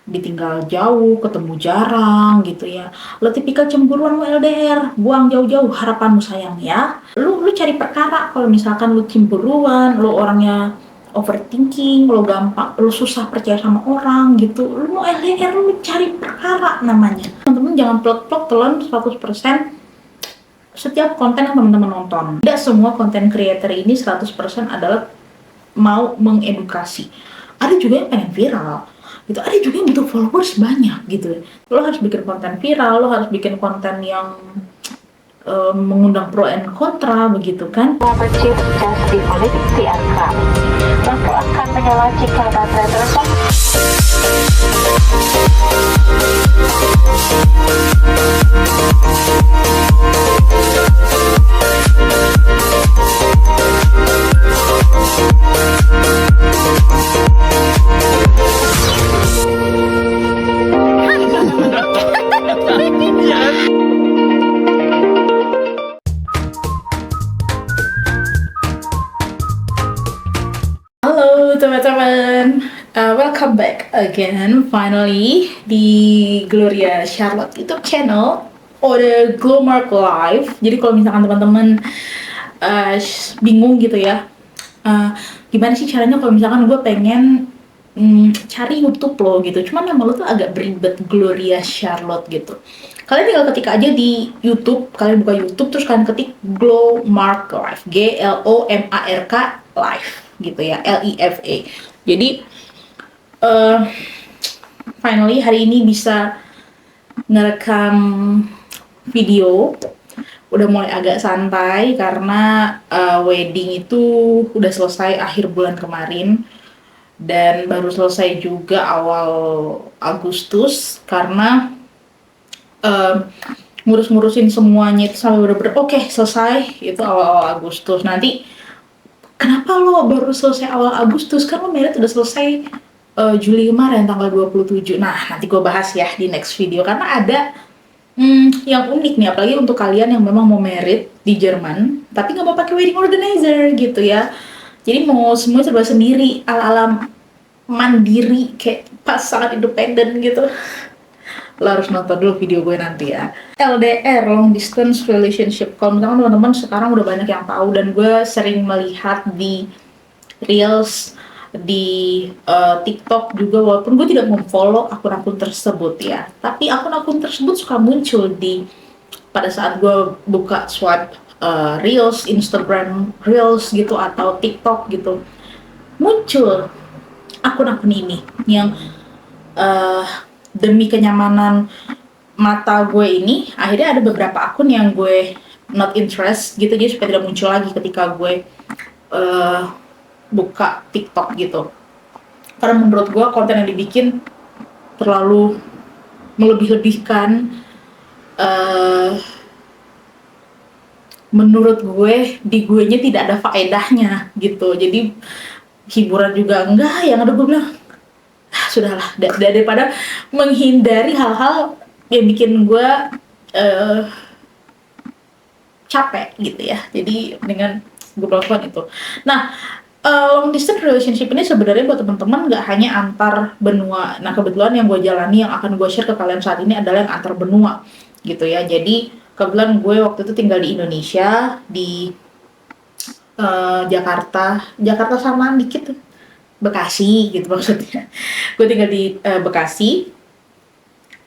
ditinggal jauh, ketemu jarang gitu ya. Lo tipikal cemburuan lo LDR, buang jauh-jauh harapanmu sayang ya. Lu cari perkara kalau misalkan lu cemburuan, lu orangnya overthinking, lo gampang, lo susah percaya sama orang gitu. Lu mau LDR lu cari perkara namanya. Teman-teman jangan plek-plek telan 100% setiap konten yang teman-teman nonton. Tidak semua konten creator ini 100% adalah mau mengedukasi. Ada juga yang pengen viral gitu, ada juga yang butuh followers banyak gitu. Lo harus bikin konten viral, lo harus bikin konten yang mengundang pro and kontra begitu kan. Chip cas di kulit diangkat. Lampu akan menyala jika baterai tersebut. Halo teman-teman, welcome back again finally di Gloria Charlotte YouTube channel or Glowmark Live. Jadi kalau misalkan teman-teman bingung gitu ya, gimana sih caranya kalau misalkan gue pengen cari YouTube lo gitu, cuman nama lo tuh agak beribet, Gloria Charlotte gitu. Kalian tinggal ketik aja di YouTube, kalian buka YouTube terus kalian ketik Glowmark Live, GLOMARK Live gitu ya, LIFE. Jadi finally hari ini bisa ngerekam video. Udah mulai agak santai karena wedding itu udah selesai akhir bulan kemarin dan baru selesai juga awal Agustus karena ngurus-ngurusin semuanya itu sampai bener-bener oke, selesai itu awal Agustus. Nanti kenapa lo baru selesai awal Agustus? Kan lo married udah selesai Juli kemarin tanggal 27. Nah, nanti gue bahas ya di next video karena ada yang unik nih, apalagi untuk kalian yang memang mau married di Jerman tapi nggak mau pakai wedding organizer gitu ya. Jadi mau semua serba sendiri, ala-ala mandiri kayak pasangan independen gitu. Lo harus nonton dulu video gue nanti ya. LDR, long distance relationship. Kalau misalkan teman-teman sekarang udah banyak yang tahu dan gue sering melihat di reels, di TikTok juga, walaupun gue tidak memfollow akun-akun tersebut ya, tapi akun-akun tersebut suka muncul di pada saat gue buka swipe reels, Instagram reels gitu atau TikTok gitu, muncul akun-akun ini yang demi kenyamanan mata gue ini, akhirnya ada beberapa akun yang gue not interest gitu, jadi supaya tidak muncul lagi ketika gue buka TikTok gitu. Karena menurut gue konten yang dibikin terlalu melebih-lebihkan. Menurut gue di gue nya tidak ada faedahnya gitu, jadi hiburan juga enggak, yang ada gue bilang sudahlah, daripada menghindari hal-hal yang bikin gue capek gitu ya, jadi dengan gue melakukan itu. Nah, long distance relationship ini sebenarnya buat teman-teman nggak hanya antar benua. Nah, kebetulan yang gue jalani, yang akan gue share ke kalian saat ini adalah yang antar benua gitu ya. Jadi kebetulan gue waktu itu tinggal di Indonesia, di Jakarta sama dikit, Bekasi gitu maksudnya. Gue tinggal di Bekasi,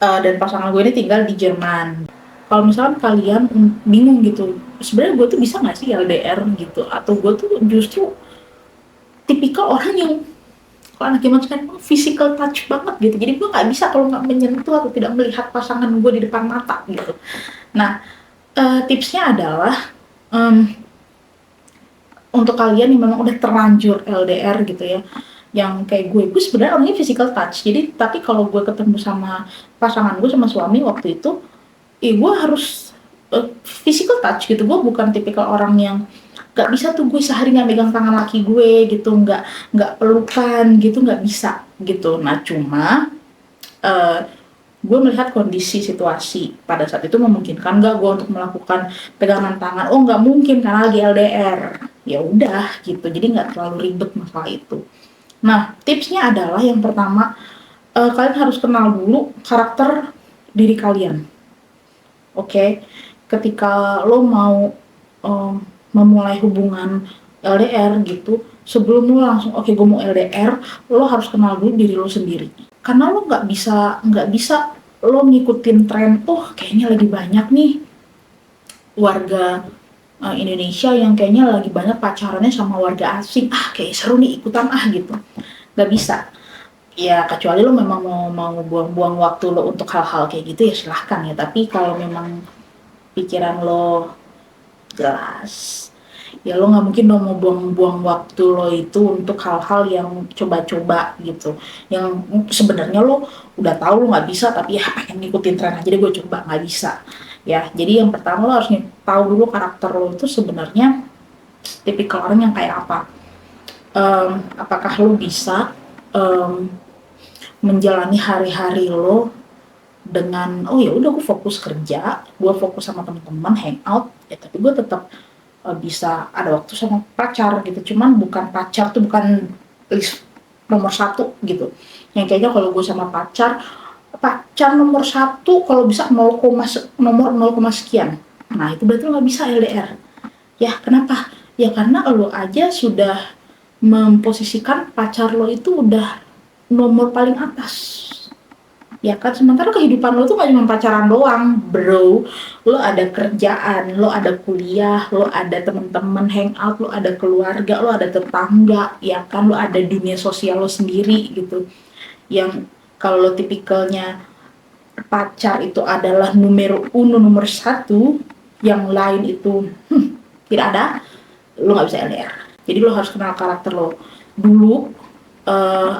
dan pasangan gue ini tinggal di Jerman. Kalau misalkan kalian bingung gitu, sebenarnya gue tuh bisa nggak sih LDR gitu, atau gue tuh justru tipikal orang yang kalau anak zaman sekarang physical touch banget gitu, jadi gue nggak bisa kalau nggak menyentuh atau tidak melihat pasangan gue di depan mata gitu. Nah, tipsnya adalah untuk kalian yang memang udah terlanjur LDR gitu ya, yang kayak gue sebenarnya orangnya physical touch, jadi tapi kalau gue ketemu sama pasangan gue, sama suami waktu itu, gue harus physical touch gitu. Gue bukan tipikal orang yang nggak bisa tuh gue sehari nggak megang tangan laki gue gitu, nggak pelukan gitu, nggak bisa gitu. Nah, cuma gue melihat kondisi situasi pada saat itu memungkinkan nggak gue untuk melakukan pegangan tangan. Oh, nggak mungkin karena lagi LDR. Ya udah gitu, jadi nggak terlalu ribet masalah itu. Nah, tipsnya adalah yang pertama, kalian harus kenal dulu karakter diri kalian. Oke, ketika lo mau em, memulai hubungan LDR gitu, sebelum lo langsung oke gue mau LDR, lo harus kenal dulu diri lo sendiri. Karena lo nggak bisa lo ngikutin tren, oh kayaknya lagi banyak nih warga Indonesia yang kayaknya lagi banyak pacarannya sama warga asing, kayak seru nih ikutan gitu. Nggak bisa. Ya kecuali lo memang mau buang-buang waktu lo untuk hal-hal kayak gitu ya silahkan ya. Tapi kalau memang pikiran lo jelas, ya lo nggak mungkin dong mau buang-buang waktu lo itu untuk hal-hal yang coba-coba gitu. Yang sebenarnya lo udah tahu lo nggak bisa tapi ya pengen ngikutin tren aja deh gue coba, nggak bisa. Ya jadi yang pertama lo harus tahu dulu karakter lo itu sebenarnya tipikal orang yang kayak apa. Apakah lo bisa um, menjalani hari-hari lo dengan oh ya udah gue fokus kerja, gue fokus sama teman-teman hangout ya, tapi gue tetap bisa ada waktu sama pacar gitu. Cuman bukan pacar tuh bukan list nomor satu gitu. Yang kayaknya kalau gue sama pacar nomor satu kalau bisa nomor 0, sekian. Nah itu berarti lo nggak bisa LDR. Ya kenapa? Ya karena lo aja sudah memposisikan pacar lo itu udah nomor paling atas, ya kan. Sementara kehidupan lo tuh gak cuma pacaran doang bro, lo ada kerjaan, lo ada kuliah, lo ada temen-temen hangout, lo ada keluarga, lo ada tetangga, ya kan, lo ada dunia sosial lo sendiri gitu. Yang kalau lo tipikalnya pacar itu adalah numero uno, nomor satu, yang lain itu tidak ada, lo nggak bisa LDR. Jadi lo harus kenal karakter lo dulu.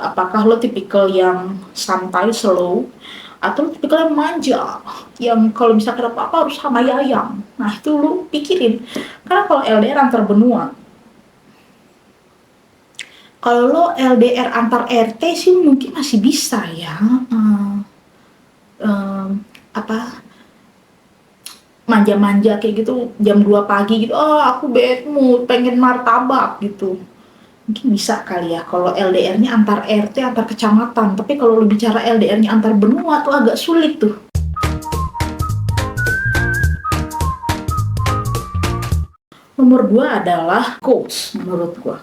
Apakah lo tipikal yang santai, slow, atau lo tipikal yang manja, yang kalau misalkan apa-apa harus sama yayang. Nah itu lo pikirin. Karena kalau LDR antar benua, kalau lo LDR antar RT sih mungkin masih bisa ya. Apa manja-manja kayak gitu jam 2 pagi gitu, aku bad mood pengen martabak gitu, mungkin bisa kali ya kalau LDR-nya antar RT antar kecamatan. Tapi kalau lu bicara LDR-nya antar benua tuh agak sulit tuh. Nomor 2 adalah goals menurut gua.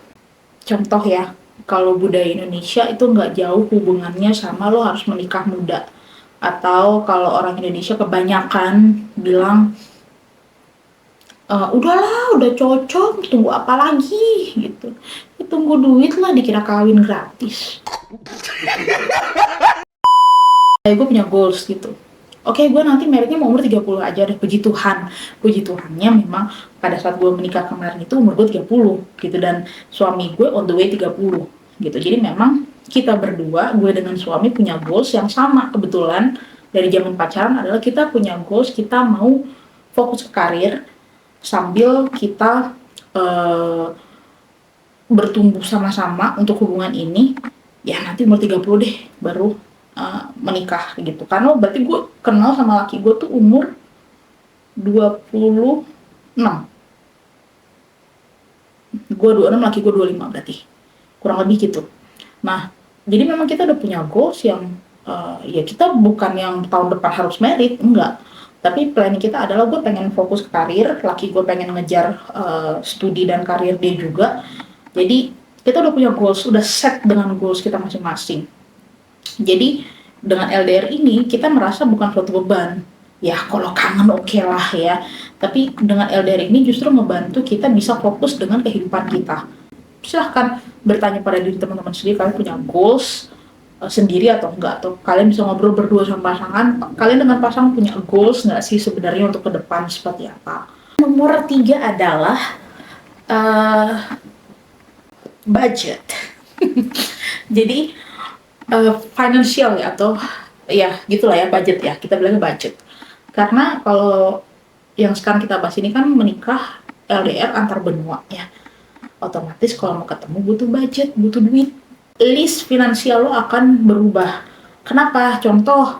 Contoh ya, kalau budaya Indonesia itu nggak jauh hubungannya sama lo harus menikah muda. Atau kalau orang Indonesia kebanyakan bilang udahlah udah cocok tunggu apa lagi gitu, tunggu duit lah dikira kawin gratis. Gue punya goals gitu, oke gue nanti meritnya mau umur 30 aja deh, puji Tuhannya memang pada saat gue menikah kemarin itu umur gue 30 gitu, dan suami gue on the way 30 gitu. Jadi memang kita berdua, gue dengan suami punya goals yang sama kebetulan dari zaman pacaran, adalah kita punya goals, kita mau fokus ke karir sambil kita bertumbuh sama-sama untuk hubungan ini. Ya nanti umur 30 deh baru menikah gitu. Karena berarti gue kenal sama laki gue tuh umur 26. Gue 26, laki gue 25 berarti. Kurang lebih gitu. Nah, jadi memang kita udah punya goals yang ya kita bukan yang tahun depan harus merit, enggak. Tapi planning kita adalah gue pengen fokus ke karir, laki gue pengen ngejar studi dan karir dia juga. Jadi kita udah punya goals, udah set dengan goals kita masing-masing. Jadi dengan LDR ini kita merasa bukan suatu beban. Ya kalau kangen oke lah ya. Tapi dengan LDR ini justru ngebantu kita bisa fokus dengan kehidupan kita. Silahkan bertanya pada diri teman-teman sendiri, kalian punya goals sendiri atau enggak, atau kalian bisa ngobrol berdua sama pasangan, kalian dengan pasangan punya goals nggak sih sebenarnya untuk ke depan seperti apa. Nomor 3 adalah budget. Jadi financial ya, atau ya gitulah ya, budget ya, kita bilangnya budget. Karena kalau yang sekarang kita bahas ini kan menikah LDR antar benua ya, otomatis kalau mau ketemu butuh budget, butuh duit, list finansial lo akan berubah. Kenapa? Contoh,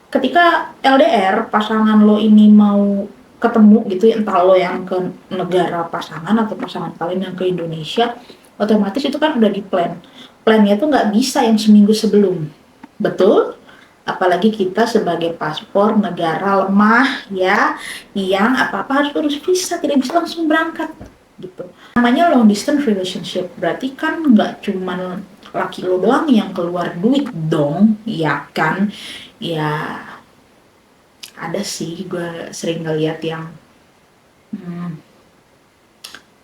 ketika LDR pasangan lo ini mau ketemu gitu, entah lo yang ke negara pasangan atau pasangan kalian yang ke Indonesia, otomatis itu kan udah di plan. Plannya tuh nggak bisa yang seminggu sebelum. Betul? Apalagi kita sebagai paspor negara lemah ya, yang apa-apa harus visa, tidak bisa langsung berangkat gitu. Namanya long distance relationship, berarti kan nggak cuman laki lo doang yang keluar duit dong, ya kan? Ya ada sih, gue sering ngeliat yang hmm,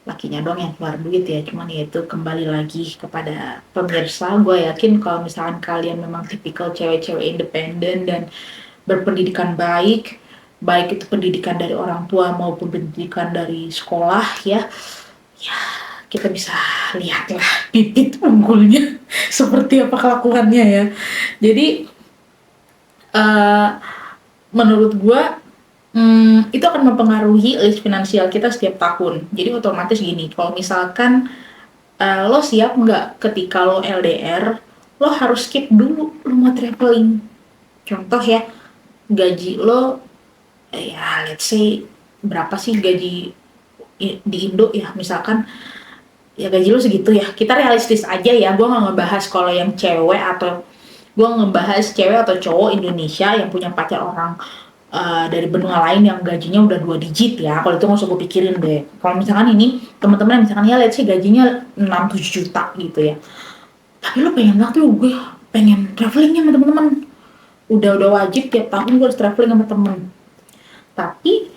lakinya dong yang keluar duit ya, cuman ya itu kembali lagi kepada pemirsa. Gue yakin kalau misalkan kalian memang tipikal cewek-cewek independen dan berpendidikan baik, baik itu pendidikan dari orang tua maupun pendidikan dari sekolah ya, ya kita bisa lihatlah bibit unggulnya seperti apa kelakuannya ya. Jadi uh, menurut gue itu akan mempengaruhi list finansial kita setiap tahun. Jadi otomatis gini, kalau misalkan lo siap nggak ketika lo LDR, lo harus skip dulu lo mau traveling. Contoh ya, gaji lo, ya let's say berapa sih gaji di Indo ya, misalkan ya gaji lo segitu ya, kita realistis aja ya, gue nggak ngebahas kalau yang cewek atau gue ngebahas cewek atau cowok Indonesia yang punya pacar orang dari benua lain yang gajinya udah 2 digit ya. Kalau itu nggak usah gue pikirin deh. Kalau misalkan ini teman-teman misalkan ya let's say gajinya 6-7 juta gitu ya, tapi lo pengen banget tuh, gue pengen traveling sama teman-teman, udah wajib tiap tahun gue harus traveling sama temen, tapi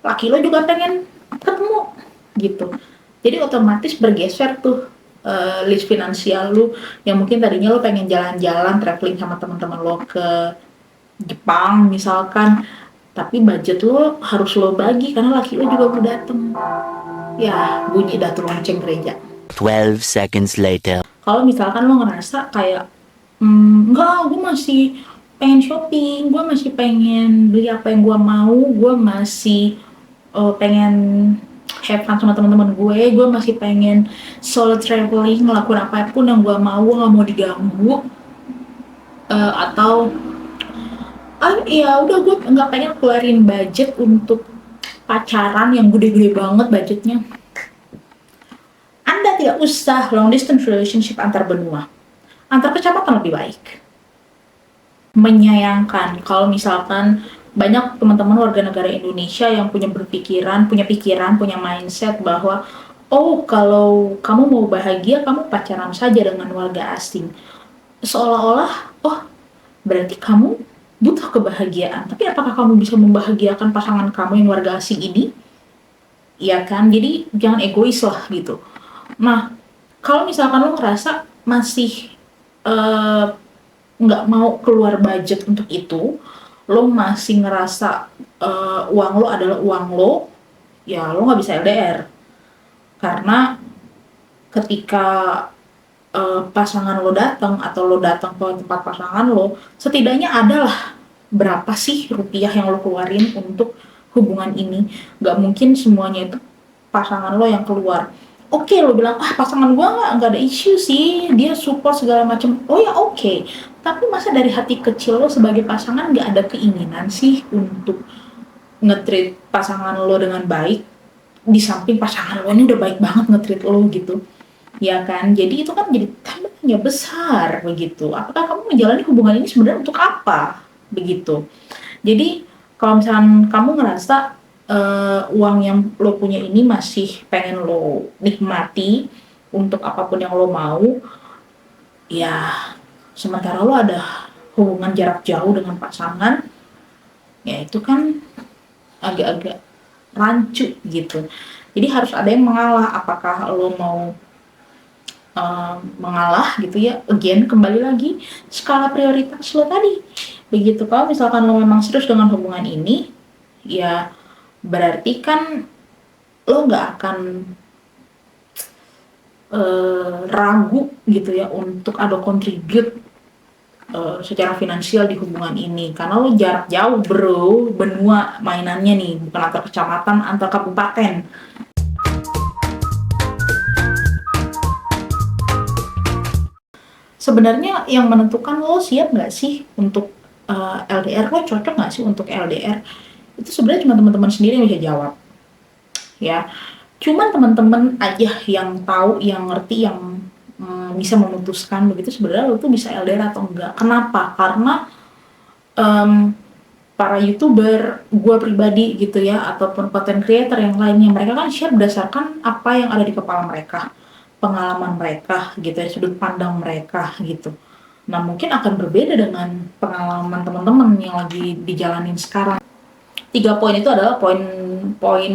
laki lo juga pengen ketemu gitu. Jadi otomatis bergeser tuh list finansial lu, yang mungkin tadinya lo pengen jalan-jalan traveling sama teman-teman lo ke Jepang misalkan, tapi budget lo harus lo bagi karena laki lo juga mau dateng. Ya bunyi datu lonceng gereja. 12 seconds later. Kalau misalkan lo ngerasa kayak enggak, gue masih pengen shopping, gue masih pengen beli apa yang gue mau, gue masih pengen have fun sama teman-teman gue masih pengen solo traveling, ngelakuin apapun yang gue mau, gue nggak mau diganggu, atau ya udah gue nggak pengen keluarin budget untuk pacaran yang gede-gede banget budgetnya. Anda tidak usah long distance relationship antar benua, antar kecamatan lebih baik. Menyayangkan kalau misalkan banyak teman-teman warga negara Indonesia yang punya pikiran, punya mindset bahwa oh kalau kamu mau bahagia kamu pacaran saja dengan warga asing. Seolah-olah oh berarti kamu butuh kebahagiaan. Tapi apakah kamu bisa membahagiakan pasangan kamu yang warga asing ini? Iya kan? Jadi jangan egois lah gitu. Nah, kalau misalkan lo ngerasa masih nggak mau keluar budget untuk itu, lo masih ngerasa uang lo adalah uang lo, ya lo nggak bisa LDR. Karena ketika pasangan lo datang atau lo datang ke tempat pasangan lo, setidaknya adalah berapa sih rupiah yang lo keluarin untuk hubungan ini. Gak mungkin semuanya itu pasangan lo yang keluar. Oke, lo bilang pasangan gue nggak ada isu sih, dia support segala macam. Oh ya oke. Tapi masa dari hati kecil lo sebagai pasangan nggak ada keinginan sih untuk nge-treat pasangan lo dengan baik, di samping pasangan lo ini udah baik banget nge-treat lo gitu, ya kan? Jadi itu kan jadi tanda tanya besar begitu. Apakah kamu menjalani hubungan ini sebenarnya untuk apa begitu? Jadi kalau misalkan kamu ngerasa uang yang lo punya ini masih pengen lo nikmati untuk apapun yang lo mau, ya sementara lo ada hubungan jarak jauh dengan pasangan, ya itu kan agak-agak rancu gitu. Jadi harus ada yang mengalah. Apakah lo mau mengalah gitu ya, again kembali lagi skala prioritas lo tadi begitu. Kalau misalkan lo memang serius dengan hubungan ini, ya berarti kan lo nggak akan ragu gitu ya untuk ada contribute secara finansial di hubungan ini, karena lo jarak jauh bro, benua mainannya nih, bukan antar kecamatan, antar kabupaten. Sebenarnya yang menentukan lo siap nggak sih untuk LDR, lo cocok nggak sih untuk LDR, itu sebenarnya cuma teman-teman sendiri yang bisa jawab ya. Cuman teman-teman aja yang tahu, yang ngerti, yang yang bisa memutuskan begitu sebenarnya lo tuh bisa LDR atau enggak. Kenapa? Karena para YouTuber, gua pribadi gitu ya, ataupun content creator yang lainnya, mereka kan share berdasarkan apa yang ada di kepala mereka, pengalaman mereka gitu ya, sudut pandang mereka gitu. Nah, mungkin akan berbeda dengan pengalaman teman-teman yang lagi dijalanin sekarang. 3 poin itu adalah poin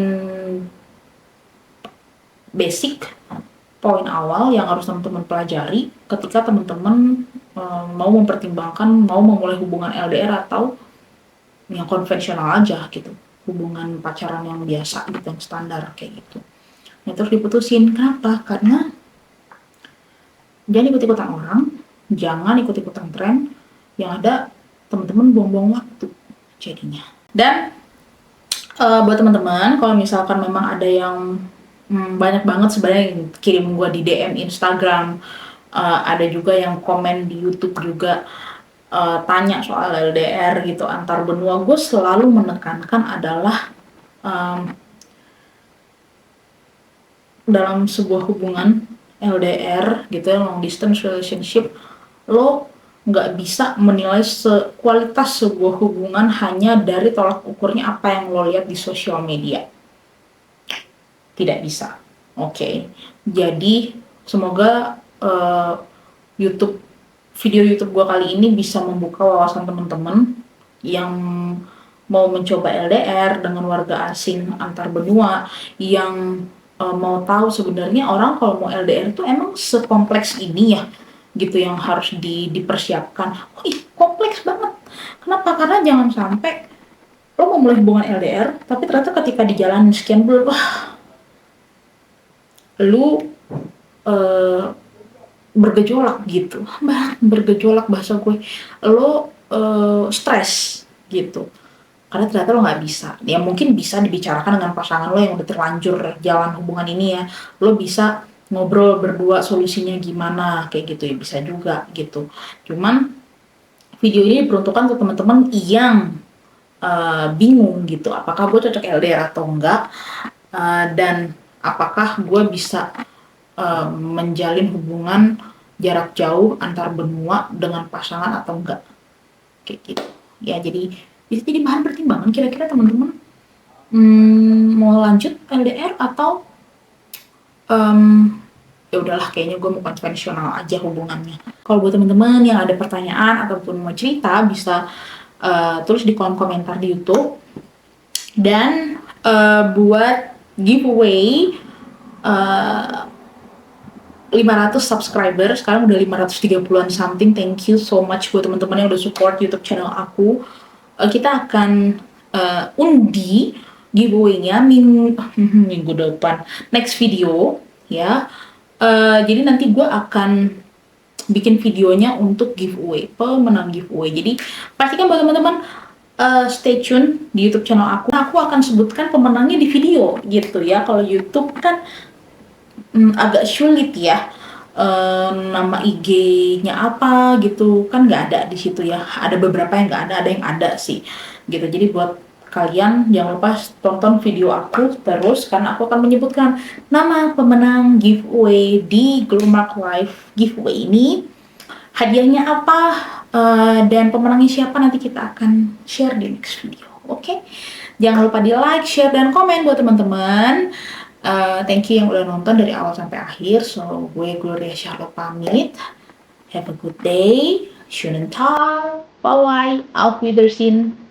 basic, poin awal yang harus teman-teman pelajari ketika teman-teman mau mempertimbangkan mau memulai hubungan LDR atau yang konvensional aja gitu, hubungan pacaran yang biasa gitu, yang standar kayak gitu. Nah, terus diputusin. Kenapa? Karena jangan ikut-ikutan orang, jangan ikut-ikutan tren, yang ada teman-teman buang-buang waktu jadinya. Dan buat teman-teman, kalau misalkan memang ada yang banyak banget sebenarnya yang kirim gue di DM Instagram, ada juga yang komen di YouTube juga, tanya soal LDR gitu antar benua. Gue selalu menekankan adalah dalam sebuah hubungan LDR gitu ya, long distance relationship, lo nggak bisa menilai kualitas sebuah hubungan hanya dari tolak ukurnya apa yang lo lihat di sosial media. Tidak bisa. Oke. Jadi semoga video YouTube gue kali ini bisa membuka wawasan teman-teman yang mau mencoba LDR dengan warga asing antar benua, yang mau tahu sebenarnya orang kalau mau LDR itu emang sekompleks ini ya gitu, yang harus dipersiapkan. Kompleks banget. Kenapa? Karena jangan sampai lo mau mulai hubungan LDR tapi ternyata ketika di jalan sekian bulan, lu bergejolak gitu, bergejolak bahasa gue, lo stres gitu, karena ternyata lo nggak bisa. Ya mungkin bisa dibicarakan dengan pasangan lo yang udah terlanjur jalan hubungan ini ya, lo bisa ngobrol berdua solusinya gimana kayak gitu ya, bisa juga gitu. Cuman video ini diperuntukkan untuk teman-teman yang bingung gitu, apakah gue cocok LDR atau enggak, dan apakah gue bisa menjalin hubungan jarak jauh antar benua dengan pasangan atau enggak kayak gitu ya. Jadi bisa jadi bahan pertimbangan kira-kira teman-teman mau lanjut LDR atau ya udahlah kayaknya gue mau konvensional aja hubungannya. Kalau buat teman-teman yang ada pertanyaan ataupun mau cerita, bisa tulis di kolom komentar di YouTube. Dan buat giveaway 500 subscriber, sekarang udah 530-an something. Thank you so much buat teman-teman yang udah support YouTube channel aku. Kita akan undi giveaway-nya minggu depan, next video ya. Jadi nanti gue akan bikin videonya untuk giveaway, pemenang giveaway. Jadi pastikan buat teman-teman stay tune di YouTube channel aku. Aku akan sebutkan pemenangnya di video gitu ya. Kalau YouTube kan agak sulit ya, nama IG-nya apa gitu kan nggak ada di situ ya. Ada beberapa yang nggak ada yang ada sih gitu. Jadi buat kalian jangan lupa tonton video aku terus, karena aku akan menyebutkan nama pemenang giveaway di Glowmark Live giveaway ini, hadiahnya apa, dan pemenangnya siapa nanti kita akan share di next video. Oke? Jangan lupa di like, share, dan komen buat teman-teman. Thank you yang udah nonton dari awal sampai akhir. So, gue Gloria Charlotte pamit. Have a good day. Schönen Tag. Bye-bye. Auf Wiedersehen.